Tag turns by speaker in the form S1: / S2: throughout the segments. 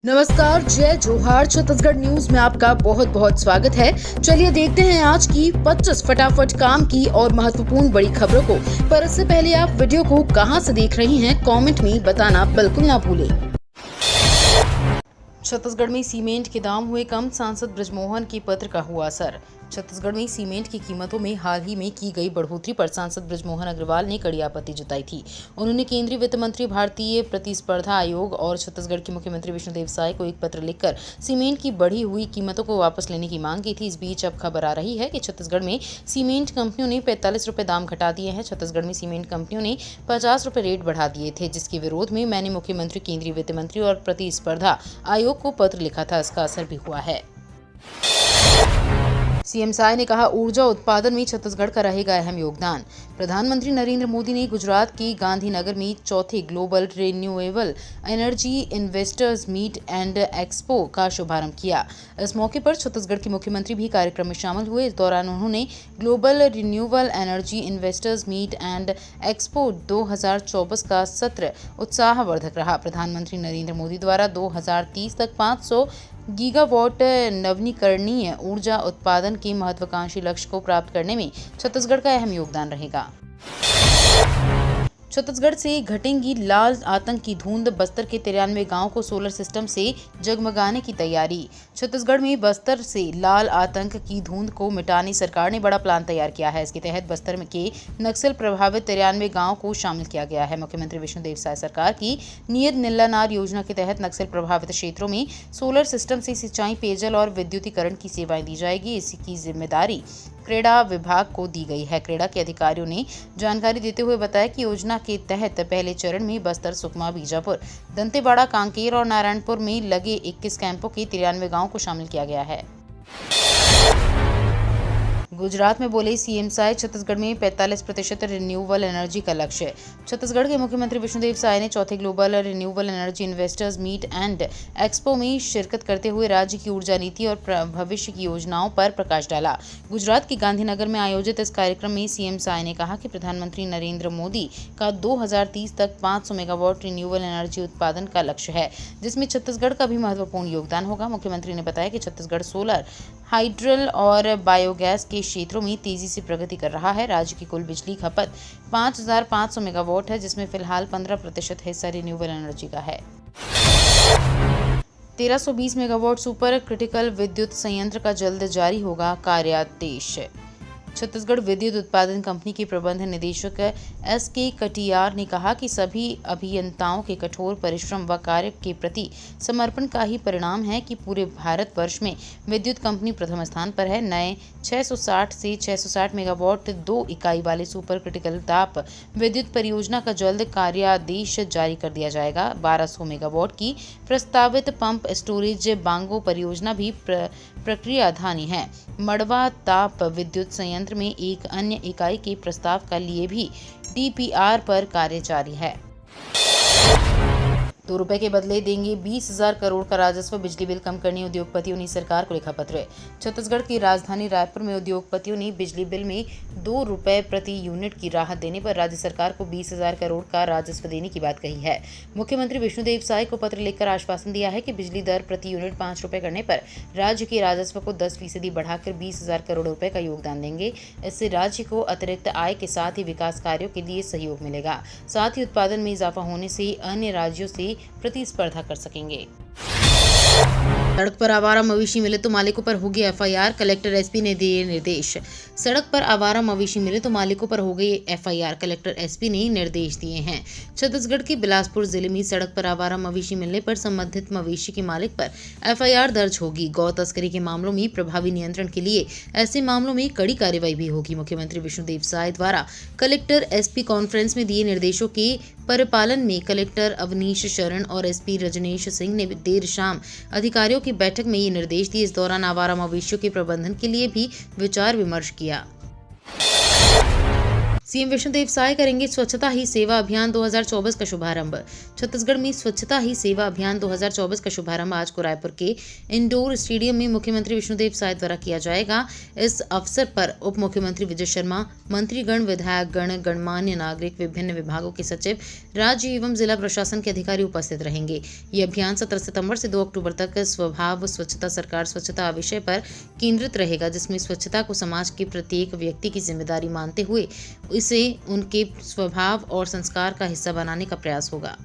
S1: नमस्कार, जय जोहार। छत्तीसगढ़ न्यूज में आपका बहुत बहुत स्वागत है। चलिए देखते हैं आज की 25 फटाफट काम की और महत्वपूर्ण बड़ी खबरों को। पर इससे पहले आप वीडियो को कहां से देख रही हैं, कमेंट में बताना बिल्कुल ना भूलें। छत्तीसगढ़ में सीमेंट के दाम हुए कम, सांसद बृजमोहन के पत्र का हुआ असर। छत्तीसगढ़ में सीमेंट की कीमतों में हाल ही में की गई बढ़ोतरी पर सांसद बृजमोहन अग्रवाल ने कड़ी आपत्ति जताई थी। उन्होंने केंद्रीय वित्त मंत्री, भारतीय प्रतिस्पर्धा आयोग और छत्तीसगढ़ के मुख्यमंत्री विष्णुदेव साय को एक पत्र लिखकर सीमेंट की बढ़ी हुई कीमतों को वापस लेने की मांग की थी। इस बीच अब खबर आ रही है कि छत्तीसगढ़ में सीमेंट कंपनियों ने 45 रुपये दाम घटा दिए हैं। छत्तीसगढ़ में सीमेंट कंपनियों ने 50 रुपये रेट बढ़ा दिए थे, जिसके विरोध में मैंने मुख्यमंत्री, केंद्रीय वित्त मंत्री और प्रतिस्पर्धा आयोग को पत्र लिखा था। इसका असर भी हुआ है। सीएम साय ने कहा, ऊर्जा उत्पादन में छत्तीसगढ़ का रहेगा अहम योगदान। प्रधानमंत्री नरेंद्र मोदी ने गुजरात के गांधीनगर में चौथे global renewable energy investors meet and expo का शुभारंभ किया। इस मौके पर छत्तीसगढ़ के मुख्यमंत्री भी कार्यक्रम में शामिल हुए। इस दौरान उन्होंने global renewable energy investors meet and expo 2024 का सत्र उत्साहवर्धक रहा। प्रधानमंत्री नरेंद्र मोदी द्वारा 2030 तक 500 गीगावाट नवीकरणीय ऊर्जा उत्पादन के महत्वाकांक्षी लक्ष्य को प्राप्त करने में छत्तीसगढ़ का अहम योगदान रहेगा। छत्तीसगढ़ से घटेंगी लाल आतंक की धुंध, बस्तर के 93 गांव को सोलर सिस्टम से जगमगाने की तैयारी। छत्तीसगढ़ में बस्तर से लाल आतंक की धुंध को मिटाने सरकार ने बड़ा प्लान तैयार किया है। इसके तहत बस्तर के नक्सल प्रभावित 93 गांव को शामिल किया गया है। मुख्यमंत्री विष्णुदेव साय सरकार की नियत नीलानार योजना के तहत नक्सल प्रभावित क्षेत्रों में सोलर सिस्टम से सिंचाई, पेयजल और विद्युतीकरण की सेवाएं दी जाएगी। इसकी जिम्मेदारी क्रेडा विभाग को दी गई है। क्रेडा के अधिकारियों ने जानकारी देते हुए बताया कि योजना के तहत पहले चरण में बस्तर, सुकमा, बीजापुर, दंतेवाड़ा, कांकेर और नारायणपुर में लगे 21 कैंपों के 93 गांवों को शामिल किया गया है। गुजरात में बोले सीएम साय, छत्तीसगढ़ में 45% रिन्यूएबल एनर्जी का लक्ष्य। छत्तीसगढ़ के मुख्यमंत्री विष्णुदेव साय ने चौथे global renewable energy investors meet and expo में शिरकत करते हुए राज्य की ऊर्जा नीति और भविष्य की योजनाओं पर प्रकाश डाला। गुजरात के गांधीनगर में आयोजित इस कार्यक्रम में सीएम साय ने कहा कि प्रधानमंत्री नरेंद्र मोदी का 2030 तक 500 मेगावाट रिन्यूएबल एनर्जी उत्पादन का लक्ष्य है, जिसमें छत्तीसगढ़ का भी महत्वपूर्ण योगदान होगा। मुख्यमंत्री ने बताया कि छत्तीसगढ़ सोलर, हाइड्रल और बायोगैस के क्षेत्रों में तेजी से प्रगति कर रहा है। राज्य की कुल बिजली खपत 5500 मेगावाट है, जिसमें फिलहाल 15% हिस्सा रिन्यूएबल एनर्जी का है। 1320 मेगावाट सुपर क्रिटिकल विद्युत संयंत्र का जल्द जारी होगा कार्यादेश। छत्तीसगढ़ विद्युत उत्पादन कंपनी के प्रबंध निदेशक एस.के. कटियार ने कहा कि सभी अभियंताओं के कठोर परिश्रम व कार्य के प्रति समर्पण का ही परिणाम है कि पूरे भारतवर्ष में विद्युत कंपनी प्रथम स्थान पर है। नए 660 से 660 मेगावाट 2 इकाई वाले सुपर क्रिटिकल ताप विद्युत परियोजना का जल्द कार्यादेश जारी कर दिया जाएगा। 1200 मेगावाट की प्रस्तावित पंप स्टोरेज बांगो परियोजना भी प्रक्रियाधानी है। मड़वा ताप विद्युत संयंत्र में एक अन्य इकाई के प्रस्ताव का लिए भी डीपीआर पर कार्य जारी है। ₹2 के बदले देंगे 20,000 करोड़ का राजस्व, बिजली बिल कम करने उद्योगपतियों ने सरकार को लिखा पत्र। छत्तीसगढ़ की राजधानी रायपुर में उद्योगपतियों ने बिजली बिल में ₹2 प्रति यूनिट की राहत देने पर राज्य सरकार को 20,000 करोड़ का राजस्व देने की बात कही है। मुख्यमंत्री विष्णुदेव साय को पत्र लिखकर आश्वासन दिया है कि बिजली दर प्रति यूनिट ₹5 करने पर राज्य के राजस्व को 10% बढ़ाकर 20,000 करोड़ रुपए का योगदान देंगे। इससे राज्य को अतिरिक्त आय के साथ ही विकास कार्यों के लिए सहयोग मिलेगा। साथ ही उत्पादन में इजाफा होने से अन्य राज्यों से प्रतिस्पर्धा कर सकेंगे। सड़क पर आवारा मवेशी मिले तो मालिकों पर होगी एफआईआर, कलेक्टर एसपी ने दिए निर्देश। सड़क पर आवारा मवेशी मिले तो मालिकों पर हो गई एफआईआर, कलेक्टर एसपी ने निर्देश दिए हैं। छत्तीसगढ़ के बिलासपुर जिले में सड़क पर आवारा मवेशी मिलने पर संबंधित मवेशी के मालिक पर एफआईआर दर्ज होगी। गौ तस्करी के मामलों में प्रभावी नियंत्रण के लिए ऐसे मामलों में कड़ी कार्रवाई भी होगी। मुख्यमंत्री विष्णुदेव साय द्वारा कलेक्टर एसपी कॉन्फ्रेंस में दिए निर्देशों के परिपालन में कलेक्टर अवनीश शरण और एसपी रजनेश सिंह ने देर शाम अधिकारियों की बैठक में ये निर्देश दिए। इस दौरान आवारा मवेशियों के प्रबंधन के लिए भी विचार विमर्श किया। सीएम विष्णुदेव साय करेंगे स्वच्छता ही सेवा अभियान 2024 का शुभारंभ। छत्तीसगढ़ में स्वच्छता ही सेवा अभियान 2024 का शुभारंभ आज को रायपुर के इंडोर स्टेडियम में मुख्यमंत्री विष्णुदेव साय द्वारा किया जाएगा। इस अवसर पर उप मुख्यमंत्री विजय शर्मा, मंत्रीगण, विधायकगण, गणमान्य नागरिक, विभिन्न विभागों के सचिव, राज्य एवं जिला प्रशासन के अधिकारी उपस्थित रहेंगे। ये अभियान 17 सितंबर से 2 अक्टूबर तक स्वभाव स्वच्छता सरकार स्वच्छता विषय पर केंद्रित रहेगा, जिसमें स्वच्छता को समाज के प्रत्येक व्यक्ति की जिम्मेदारी मानते हुए इसे उनके स्वभाव और संस्कार का हिस्सा बनाने का प्रयास होगा।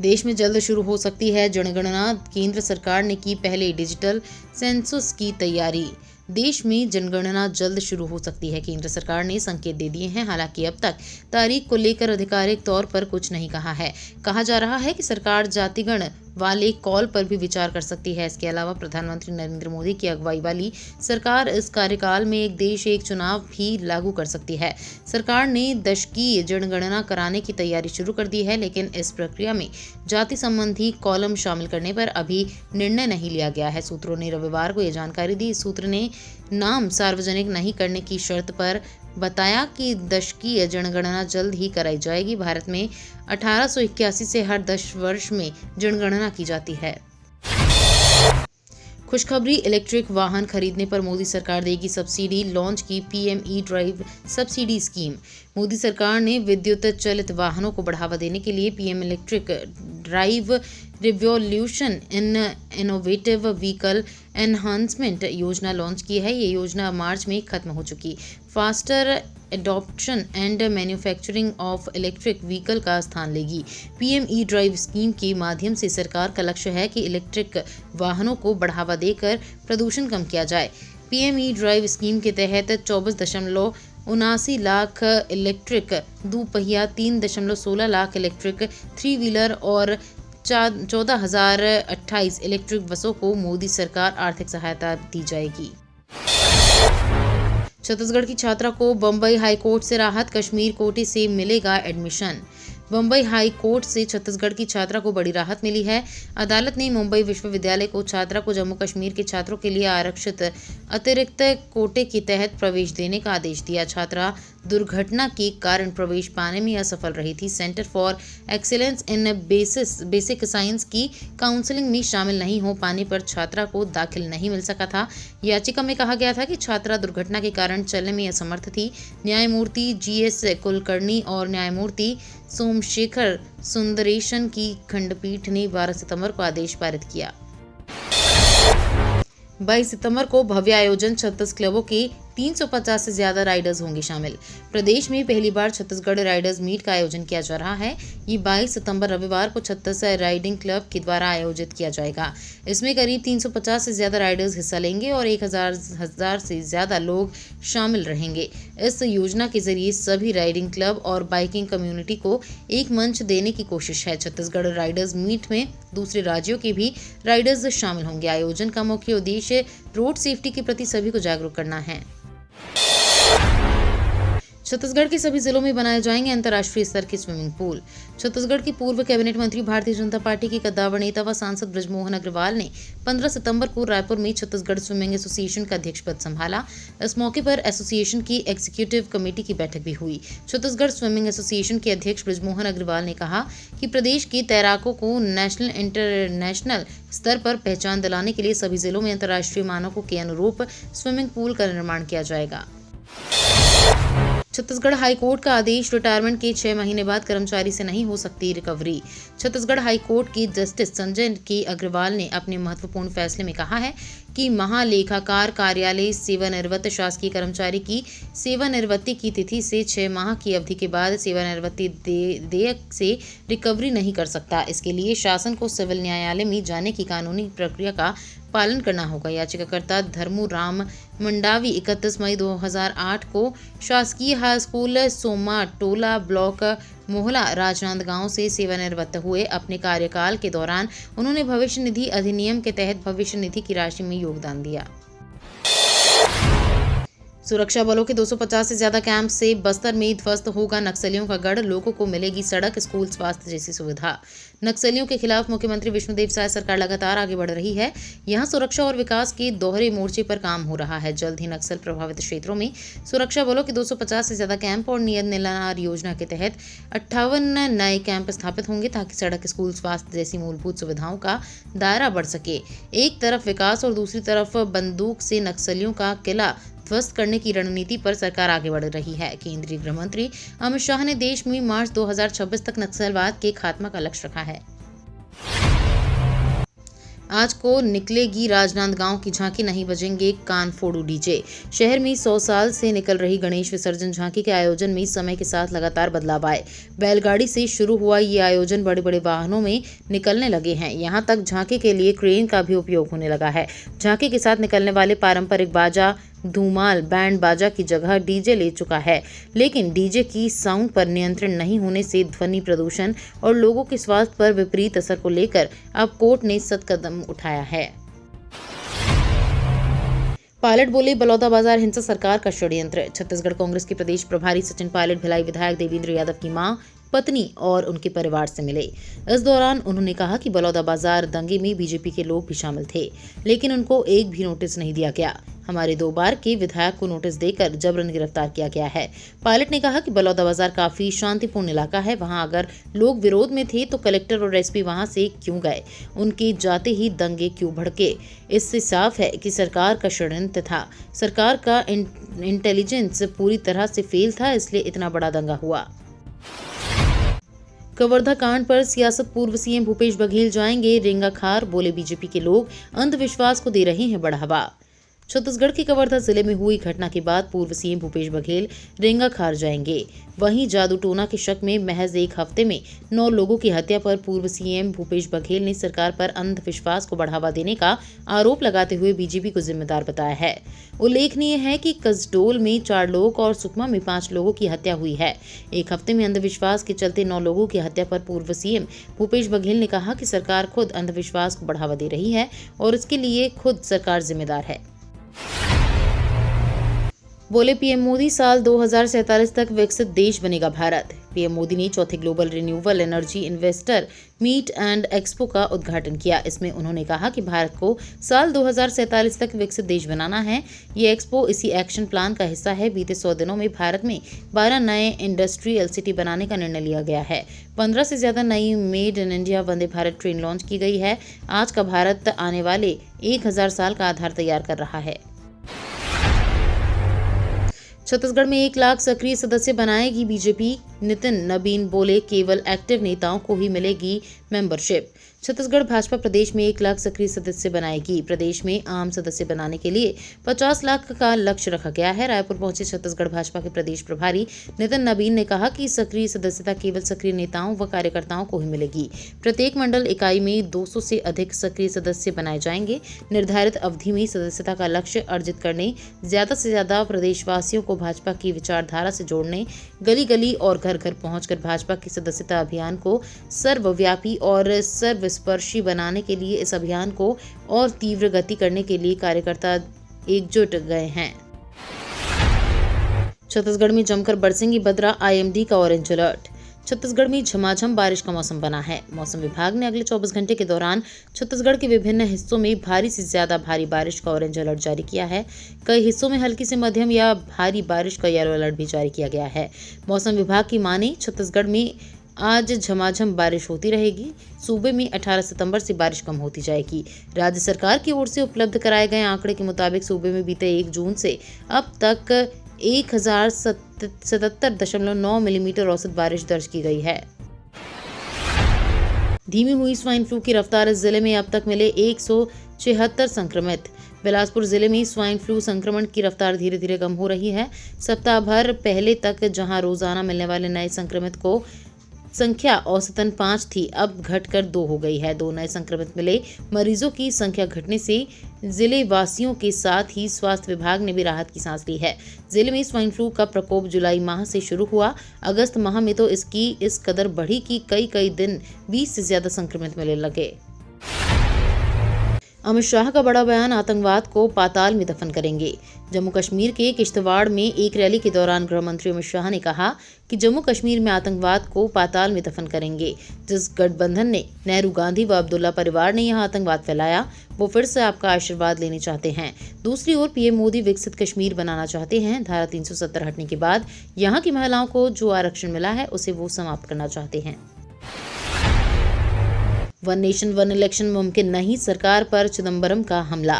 S1: देश में जल्द शुरू हो सकती है जनगणना, केंद्र सरकार ने की पहले डिजिटल सेंसस की तैयारी। देश में जनगणना जल्द शुरू हो सकती है, केंद्र सरकार ने संकेत दे दिए हैं। हालांकि अब तक तारीख को लेकर आधिकारिक तौर पर कुछ नहीं कहा है। कहा जा रहा है कि सरकार जातिगण वाले कॉल पर भी विचार कर सकती है। इसके अलावा प्रधानमंत्री नरेंद्र मोदी की अगुवाई वाली सरकार इस कार्यकाल में एक देश एक चुनाव भी लागू कर सकती है। सरकार ने दशकीय जनगणना कराने की तैयारी शुरू कर दी है, लेकिन इस प्रक्रिया में जाति संबंधी कॉलम शामिल करने पर अभी निर्णय नहीं लिया गया है। सूत्रों ने रविवार को यह जानकारी दी। सूत्र ने नाम सार्वजनिक नहीं करने की शर्त पर बताया कि दशकीय जनगणना जल्द ही कराई जाएगी। भारत में 1881 से हर 10 वर्ष में जनगणना की जाती है। खुशखबरी, इलेक्ट्रिक वाहन खरीदने पर मोदी सरकार देगी सब्सिडी। लॉन्च की PM E drive subsidy scheme. Modi सरकार ने विद्युत चलित वाहनों को बढ़ावा देने के लिए PM electric drive revolution in innovative vehicle enhancement योजना लॉन्च की है। ये योजना मार्च में खत्म हो चुकी। Faster adoption and manufacturing of electric vehicle का स्थान लेगी। पीएम ई ड्राइव स्कीम के माध्यम से सरकार का लक्ष्य है कि इलेक्ट्रिक वाहनों को बढ़ावा देकर प्रदूषण कम किया जाए। पीएम ई ड्राइव स्कीम के तहत 24.79 लाख इलेक्ट्रिक दोपहिया, 3.16 लाख इलेक्ट्रिक थ्री व्हीलर और 14,028 इलेक्ट्रिक बसों को मोदी सरकार आर्थिक सहायता दी जाएगी। छत्तीसगढ़ की छात्रा को बम्बई हाई कोर्ट से राहत, कश्मीर कोटे से मिलेगा एडमिशन। बम्बई हाई कोर्ट से छत्तीसगढ़ की छात्रा को बड़ी राहत मिली है। अदालत ने मुंबई विश्वविद्यालय को छात्रा को जम्मू कश्मीर के छात्रों के लिए आरक्षित अतिरिक्त कोटे के तहत प्रवेश देने का आदेश दिया। छात्रा दुर्घटना के कारण प्रवेश पाने में असफल रही थी। Centre for excellence in basic science की काउंसलिंग में शामिल नहीं हो पाने पर छात्रा को दाखिल नहीं मिल सका था। याचिका में कहा गया था कि छात्रा दुर्घटना के कारण चलने में असमर्थ थी। न्यायमूर्ति जीएस कुलकर्णी और न्यायमूर्ति सोमशेखर सुंदरेशन की खंडपीठ ने 12 सितंबर को आदेश पारित किया। 22 सितंबर को भव्य आयोजन, 36 क्लबों के 350 से ज्यादा राइडर्स होंगे शामिल। प्रदेश में पहली बार छत्तीसगढ़ राइडर्स मीट का आयोजन किया जा रहा है। ये 22 सितंबर रविवार को 36 राइडिंग क्लब के द्वारा आयोजित किया जाएगा। इसमें करीब 350 से ज्यादा राइडर्स हिस्सा लेंगे और 1000 से ज्यादा लोग शामिल रहेंगे। इस योजना के जरिए सभी राइडिंग क्लब और बाइकिंग कम्युनिटी को एक मंच देने की कोशिश है। छत्तीसगढ़ राइडर्स मीट में दूसरे राज्यों के भी राइडर्स शामिल होंगे। आयोजन का मुख्य उद्देश्य रोड सेफ्टी के प्रति सभी को जागरूक करना है। छत्तीसगढ़ के सभी जिलों में बनाए जाएंगे अंतर्राष्ट्रीय स्तर के स्विमिंग पूल। छत्तीसगढ़ के पूर्व कैबिनेट मंत्री, भारतीय जनता पार्टी के कद्दावर नेता व सांसद बृजमोहन अग्रवाल ने 15 सितंबर को रायपुर में छत्तीसगढ़ स्विमिंग एसोसिएशन का अध्यक्ष पद संभाला। इस मौके पर एसोसिएशन की एग्जीक्यूटिव कमेटी की बैठक भी हुई। छत्तीसगढ़ स्विमिंग एसोसिएशन के अध्यक्ष बृजमोहन अग्रवाल ने कहा कि प्रदेश के तैराकों को नेशनल इंटरनेशनल स्तर पर पहचान दिलाने के लिए सभी जिलों में अंतर्राष्ट्रीय मानकों के अनुरूप स्विमिंग पूल का निर्माण किया जाएगा। छत्तीसगढ़ हाई कोर्ट का आदेश, रिटायरमेंट के 6 महीने बाद कर्मचारी से नहीं हो सकती रिकवरी। छत्तीसगढ़ हाई कोर्ट के जस्टिस संजय के अग्रवाल ने अपने महत्वपूर्ण फैसले में कहा है कि महालेखाकार कार्यालय सेवानिवृत्त शासकीय कर्मचारी की सेवानिवृत्ति की तिथि से 6 माह की अवधि के बाद सेवानिवृत्ति देयक से रिकवरी नहीं कर सकता। इसके लिए शासन को सिविल न्यायालय में जाने की कानूनी प्रक्रिया का पालन करना होगा। याचिकाकर्ता धर्मू राम मंडावी 31 मई 2008 को शासकीय हाई स्कूल सोमा टोला ब्लॉक मोहला राजनांदगांव से सेवानिवृत्त हुए। अपने कार्यकाल के दौरान उन्होंने भविष्य निधि अधिनियम के तहत भविष्य निधि की राशि में योगदान दिया। सुरक्षा बलों के 250 से ज्यादा कैंप से बस्तर में ध्वस्त होगा नक्सलियों का गढ़, लोगों को मिलेगी सड़क, स्कूल, स्वास्थ्य जैसी सुविधा। नक्सलियों के खिलाफ मुख्यमंत्री विष्णुदेव साय सरकार लगातार आगे बढ़ रही है। यहां सुरक्षा और विकास के दोहरे मोर्चे पर काम हो रहा है। जल्द ही नक्सल प्रभावित क्षेत्रों में सुरक्षा बलों के 250 से ज्यादा कैंप और नियत निलार योजना के तहत 58 नए कैंप स्थापित होंगे ताकि सड़क, स्कूल, स्वास्थ्य जैसी मूलभूत सुविधाओं का दायरा बढ़ सके। एक तरफ विकास और दूसरी तरफ बंदूक से नक्सलियों का किला ध्वस्त करने की रणनीति पर सरकार आगे बढ़ रही है। केंद्रीय गृह मंत्री अमित शाह ने देश में मार्च 2026 तक नक्सलवाद के खात्मा का लक्ष्य रखा है। आज को निकलेगी राजनांदगांव की झांकी, नहीं बजेंगे कान फोड़ू डीजे। शहर में 100 साल से निकल रही गणेश विसर्जन झांकी के आयोजन में समय के साथ लगातार बदलाव आए। बैलगाड़ी से शुरू हुआ ये आयोजन बड़े बड़े वाहनों में निकलने लगे हैं। यहाँ तक झांकी के लिए क्रेन का भी उपयोग होने लगा है। झांकी के साथ निकलने वाले पारंपरिक बाजा धूमाल बैंड बाजा की जगह डीजे ले चुका है, लेकिन डीजे की साउंड पर नियंत्रण नहीं होने से ध्वनि प्रदूषण और लोगों के स्वास्थ्य पर विपरीत असर को लेकर अब कोर्ट ने सख्त कदम उठाया है। पायलट बोले, बलौदाबाजार हिंसा सरकार का षड्यंत्र। छत्तीसगढ़ कांग्रेस के प्रदेश प्रभारी सचिन पायलट भिलाई विधायक देवेंद्र यादव की मां, पत्नी और उनके परिवार से मिले। इस दौरान उन्होंने कहा कि बलौदाबाजार दंगे में बीजेपी के लोग भी शामिल थे, लेकिन उनको एक भी नोटिस नहीं दिया गया। हमारे 2 बार के विधायक को नोटिस देकर जबरन गिरफ्तार किया गया है। पायलट ने कहा कि बलौदाबाजार काफी शांतिपूर्ण इलाका है, वहां अगर लोग विरोध में थे तो कलेक्टर और एसपी वहां से क्यों गए, उनके जाते ही दंगे क्यों भड़के। इससे साफ है कि सरकार का षड्यंत्र था। सरकार का इंटेलिजेंस पूरी तरह से फेल था, इसलिए इतना बड़ा दंगा हुआ। कवर्धा कांड पर सियासत, पूर्व सीएम भूपेश बघेल जाएंगे रेंगाखार, बोले बीजेपी के लोग अंधविश्वास को दे रहे हैं बढ़ावा। छत्तीसगढ़ के कवर्धा जिले में हुई घटना के बाद पूर्व सीएम भूपेश बघेल रेंगाखार जाएंगे। वहीं जादू टोना के शक में महज एक हफ्ते में 9 लोगों की हत्या पर पूर्व सीएम भूपेश बघेल ने सरकार पर अंधविश्वास को बढ़ावा देने का आरोप लगाते हुए बीजेपी को जिम्मेदार बताया है। उल्लेखनीय है कि कसडोल में 4 लोग और सुकमा में 5 लोगों की हत्या हुई है। एक हफ्ते में अंधविश्वास के चलते 9 लोगों की हत्या पर पूर्व सीएम भूपेश बघेल ने कहा कि सरकार खुद अंधविश्वास को बढ़ावा दे रही है और इसके लिए खुद सरकार जिम्मेदार है। बोले पीएम मोदी, साल 2047 तक विकसित देश बनेगा भारत। पीएम मोदी ने चौथे global renewable energy investor meet and expo का उद्घाटन किया। इसमें उन्होंने कहा कि भारत को साल 2047 तक विकसित देश बनाना है। ये एक्सपो इसी एक्शन प्लान का हिस्सा है। बीते 100 दिनों में भारत में 12 नए इंडस्ट्रियल सिटी बनाने का निर्णय लिया गया है। 15 से ज्यादा नई made in India Vande Bharat train launch की गई है। आज का भारत आने वाले 1000 साल का आधार तैयार कर रहा है। छत्तीसगढ़ में 1 लाख सक्रिय सदस्य बनाएगी बीजेपी। नितिन नबीन बोले, केवल एक्टिव नेताओं को ही मिलेगी मेंबरशिप। छत्तीसगढ़ भाजपा प्रदेश में 1 लाख सक्रिय सदस्य बनाएगी। प्रदेश में आम सदस्य बनाने के लिए 50 लाख का लक्ष्य रखा गया है। रायपुर पहुंचे छत्तीसगढ़ भाजपा के प्रदेश प्रभारी नितिन नबीन ने कहा कि सक्रिय सदस्यता केवल सक्रिय नेताओं व कार्यकर्ताओं को ही मिलेगी। प्रत्येक मंडल इकाई में 200 से अधिक सक्रिय सदस्य बनाए जाएंगे। निर्धारित अवधि में सदस्यता का लक्ष्य अर्जित करने, ज्यादा से ज्यादा प्रदेशवासियों को भाजपा की विचारधारा से जोड़ने, गली गली और घर घर पहुंचकर भाजपा की सदस्यता अभियान को सर्वव्यापी और सर्वस्पर्शी बनाने के लिए इस अभियान को और तीव्र गति करने के लिए कार्यकर्ता एकजुट गए हैं। छत्तीसगढ़ में जमकर बरसेंगी भद्रा, आईएमडी का ऑरेंज अलर्ट। छत्तीसगढ़ में झमाझम बारिश का मौसम बना है। मौसम विभाग ने अगले 24 घंटे के दौरान छत्तीसगढ़ के विभिन्न हिस्सों में भारी से ज्यादा भारी बारिश का ऑरेंज अलर्ट जारी किया है। कई हिस्सों में हल्की से मध्यम या भारी बारिश का येलो अलर्ट भी जारी किया गया है। मौसम विभाग की माने छत्तीसगढ़ में आज झमाझम बारिश होती रहेगी। सूबे में 18 सितंबर से बारिश कम होती जाएगी। राज्य सरकार की ओर से उपलब्ध कराए गए आंकड़े के मुताबिक सूबे में बीते 1 जून से अब तक 1077.9 मिलीमीटर औसत बारिश दर्ज की गई है। धीमी हुई स्वाइन फ्लू की रफ्तार। इस जिले में अब तक मिले 176 संक्रमित। बिलासपुर जिले में स्वाइन फ्लू संक्रमण की रफ्तार धीरे धीरे कम हो रही है। सप्ताह भर पहले तक जहां रोजाना मिलने वाले नए संक्रमित को संख्या औसतन 5 थी, अब घटकर 2 हो गई है। 2 नए संक्रमित मिले मरीजों की संख्या घटने से जिले वासियों के साथ ही स्वास्थ्य विभाग ने भी राहत की सांस ली है। जिले में स्वाइन फ्लू का प्रकोप जुलाई माह से शुरू हुआ। अगस्त माह में तो इसकी इस कदर बढ़ी कि कई दिन 20 से ज्यादा संक्रमित मिलने लगे। अमित शाह का बड़ा बयान, आतंकवाद को पाताल में दफन करेंगे। जम्मू कश्मीर के किश्तवाड़ में एक रैली के दौरान गृह मंत्री अमित शाह ने कहा कि जम्मू कश्मीर में आतंकवाद को पाताल में दफन करेंगे। जिस गठबंधन ने, नेहरू, गांधी व अब्दुल्ला परिवार ने यहां आतंकवाद फैलाया, वो फिर से आपका आशीर्वाद लेने चाहते हैं। दूसरी ओर पीएम मोदी विकसित कश्मीर बनाना चाहते हैं। धारा 370 हटने के बाद यहाँ की महिलाओं को जो आरक्षण मिला है उसे वो समाप्त करना चाहते हैं। वन नेशन वन इलेक्शन मुमकिन नहीं, सरकार पर चिदंबरम का हमला।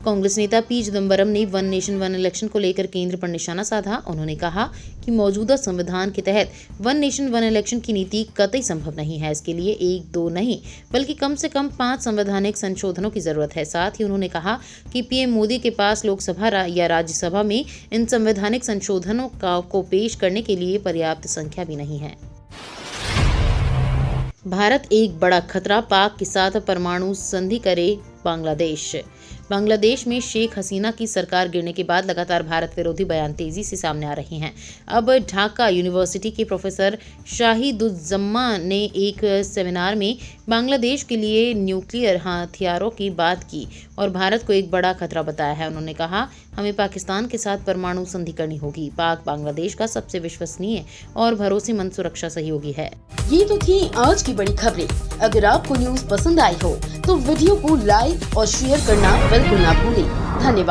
S1: कांग्रेस नेता पी चिदंबरम ने वन नेशन वन इलेक्शन को लेकर केंद्र पर निशाना साधा। उन्होंने कहा कि मौजूदा संविधान के तहत वन नेशन वन इलेक्शन की नीति कतई संभव नहीं है। इसके लिए 1-2 नहीं बल्कि कम से कम 5 संवैधानिक संशोधनों की जरूरत है। साथ ही उन्होंने कहा कि पीएम मोदी के पास लोकसभा या राज्यसभा में इन संवैधानिक संशोधनों को पेश करने के लिए पर्याप्त संख्या भी नहीं है। भारत एक बड़ा खतरा, पाक के साथ परमाणु संधि करे बांग्लादेश। बांग्लादेश में शेख हसीना की सरकार गिरने के बाद लगातार भारत विरोधी बयान तेजी से सामने आ रहे हैं। अब ढाका यूनिवर्सिटी के प्रोफेसर शाहिदुज्जमा ने एक सेमिनार में बांग्लादेश के लिए न्यूक्लियर हथियारों की बात की और भारत को एक बड़ा खतरा बताया है। उन्होंने कहा, हमें पाकिस्तान के साथ परमाणु संधि करनी होगी। पाक बांग्लादेश का सबसे विश्वसनीय और भरोसेमंद सुरक्षा सहयोगी है।
S2: ये तो थी आज की बड़ी खबरें। अगर आपको न्यूज़ पसंद आई हो तो वीडियो को लाइक और शेयर करना बिल्कुल ना भूलें। धन्यवाद।